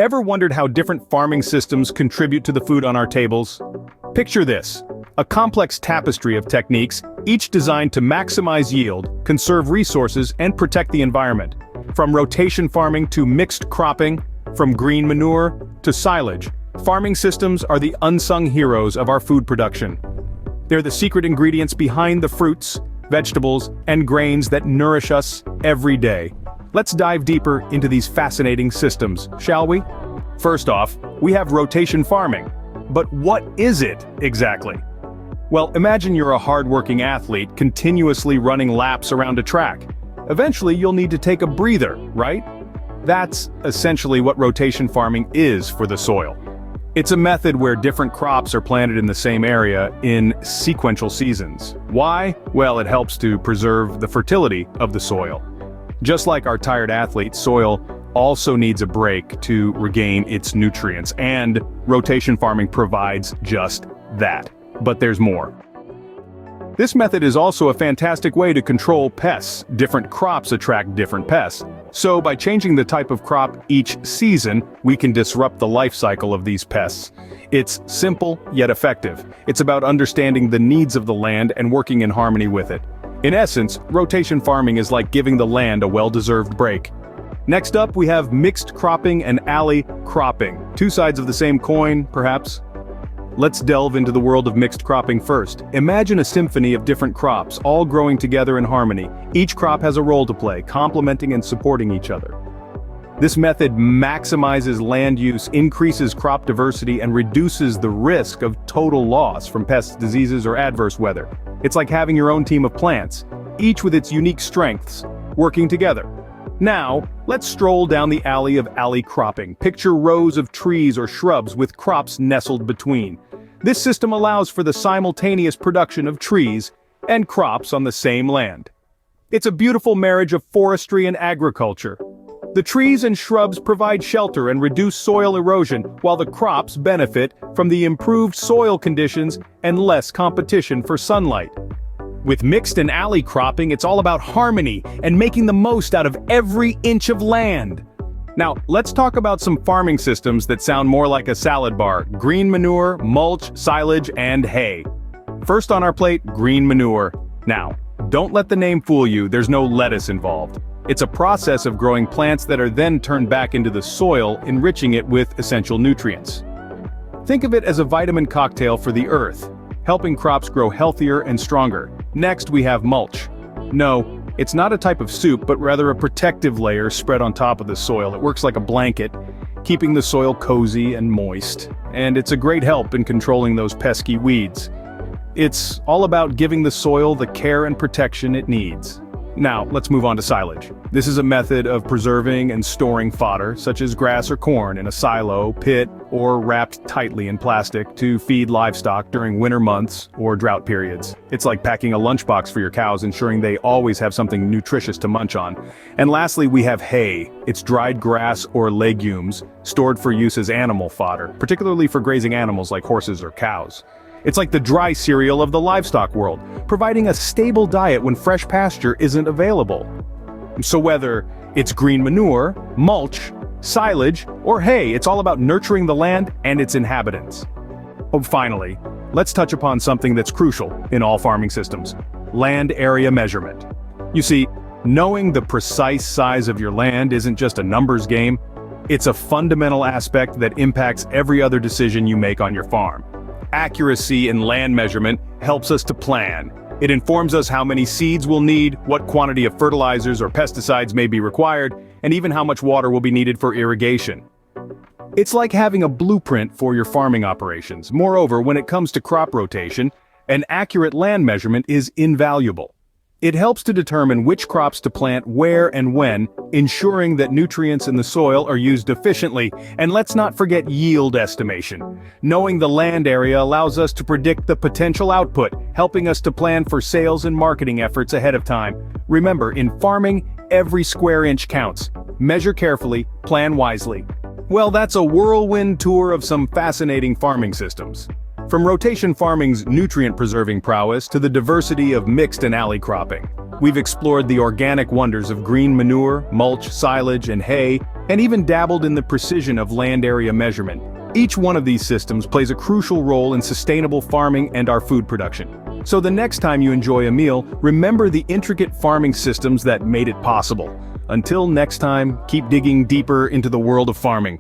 Ever wondered how different farming systems contribute to the food on our tables? Picture this: a complex tapestry of techniques, each designed to maximize yield, conserve resources, and protect the environment. From rotation farming to mixed cropping, from green manure to silage, farming systems are the unsung heroes of our food production. They're the secret ingredients behind the fruits, vegetables, and grains that nourish us every day. Let's dive deeper into these fascinating systems, shall we? First off, we have rotation farming. But what is it exactly? Well, imagine you're a hard-working athlete continuously running laps around a track. Eventually, you'll need to take a breather, right? That's essentially what rotation farming is for the soil. It's a method where different crops are planted in the same area in sequential seasons. Why? Well, it helps to preserve the fertility of the soil. Just like our tired athlete, soil also needs a break to regain its nutrients, and rotation farming provides just that. But there's more. This method is also a fantastic way to control pests. Different crops attract different pests. So by changing the type of crop each season, we can disrupt the life cycle of these pests. It's simple yet effective. It's about understanding the needs of the land and working in harmony with it. In essence, rotation farming is like giving the land a well-deserved break. Next up, we have mixed cropping and alley cropping. Two sides of the same coin, perhaps? Let's delve into the world of mixed cropping first. Imagine a symphony of different crops, all growing together in harmony. Each crop has a role to play, complementing and supporting each other. This method maximizes land use, increases crop diversity, and reduces the risk of total loss from pests, diseases, or adverse weather. It's like having your own team of plants, each with its unique strengths, working together. Now, let's stroll down the alley of alley cropping. Picture rows of trees or shrubs with crops nestled between. This system allows for the simultaneous production of trees and crops on the same land. It's a beautiful marriage of forestry and agriculture. The trees and shrubs provide shelter and reduce soil erosion, while the crops benefit from the improved soil conditions and less competition for sunlight. With mixed and alley cropping, it's all about harmony and making the most out of every inch of land. Now, let's talk about some farming systems that sound more like a salad bar: green manure, mulch, silage, and hay. First on our plate, green manure. Now, don't let the name fool you, there's no lettuce involved. It's a process of growing plants that are then turned back into the soil, enriching it with essential nutrients. Think of it as a vitamin cocktail for the earth, helping crops grow healthier and stronger. Next, we have mulch. No, it's not a type of soup, but rather a protective layer spread on top of the soil. It works like a blanket, keeping the soil cozy and moist. And it's a great help in controlling those pesky weeds. It's all about giving the soil the care and protection it needs. Now, let's move on to silage. This is a method of preserving and storing fodder, such as grass or corn, in a silo, pit, or wrapped tightly in plastic to feed livestock during winter months or drought periods. It's like packing a lunchbox for your cows, ensuring they always have something nutritious to munch on. And lastly, we have hay. It's dried grass or legumes, stored for use as animal fodder, particularly for grazing animals like horses or cows. It's like the dry cereal of the livestock world, providing a stable diet when fresh pasture isn't available. So whether it's green manure, mulch, silage, or hay, it's all about nurturing the land and its inhabitants. Oh, finally, let's touch upon something that's crucial in all farming systems: land area measurement. You see, knowing the precise size of your land isn't just a numbers game, it's a fundamental aspect that impacts every other decision you make on your farm. Accuracy in land measurement helps us to plan. It informs us how many seeds we'll need, what quantity of fertilizers or pesticides may be required, and even how much water will be needed for irrigation. It's like having a blueprint for your farming operations. Moreover, when it comes to crop rotation, an accurate land measurement is invaluable. It helps to determine which crops to plant where and when, ensuring that nutrients in the soil are used efficiently. And let's not forget yield estimation. Knowing the land area allows us to predict the potential output, helping us to plan for sales and marketing efforts ahead of time. Remember, in farming, every square inch counts. Measure carefully, plan wisely. Well, that's a whirlwind tour of some fascinating farming systems. From rotation farming's nutrient-preserving prowess to the diversity of mixed and alley cropping, we've explored the organic wonders of green manure, mulch, silage, and hay, and even dabbled in the precision of land area measurement. Each one of these systems plays a crucial role in sustainable farming and our food production. So the next time you enjoy a meal, remember the intricate farming systems that made it possible. Until next time, keep digging deeper into the world of farming.